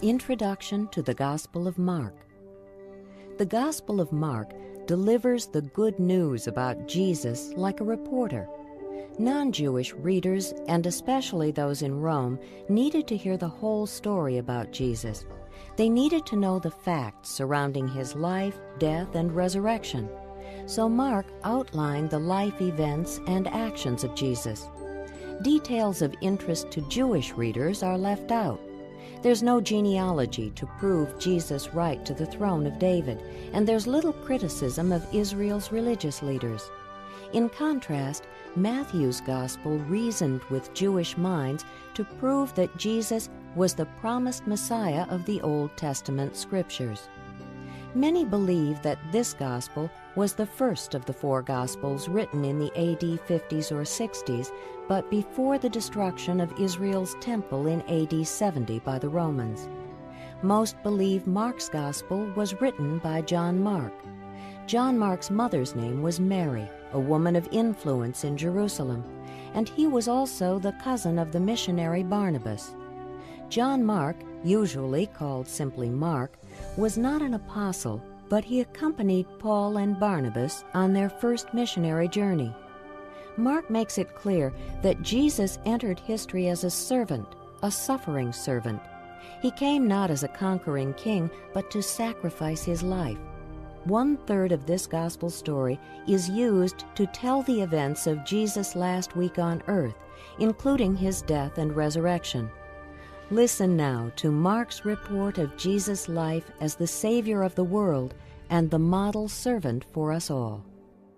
Introduction to the Gospel of Mark. The Gospel of Mark delivers the good news about Jesus like a reporter. Non-Jewish readers, and especially those in Rome, needed to hear the whole story about Jesus. They needed to know the facts surrounding his life, death, and resurrection. So Mark outlined the life events and actions of Jesus. Details of interest to Jewish readers are left out. There's no genealogy to prove Jesus' right to the throne of David, and there's little criticism of Israel's religious leaders. In contrast, Matthew's Gospel reasoned with Jewish minds to prove that Jesus was the promised Messiah of the Old Testament Scriptures. Many believe that this Gospel was the first of the four Gospels written in the AD 50s or 60s, but before the destruction of Israel's temple in AD 70 by the Romans. Most believe Mark's Gospel was written by John Mark. John Mark's mother's name was Mary, a woman of influence in Jerusalem, and he was also the cousin of the missionary Barnabas. John Mark, usually called simply Mark, was not an apostle, but he accompanied Paul and Barnabas on their first missionary journey. Mark makes it clear that Jesus entered history as a servant, a suffering servant. He came not as a conquering king, but to sacrifice his life. 1/3 of this gospel story is used to tell the events of Jesus' last week on earth, including his death and resurrection. Listen now to Mark's report of Jesus' life as the Savior of the world and the model servant for us all.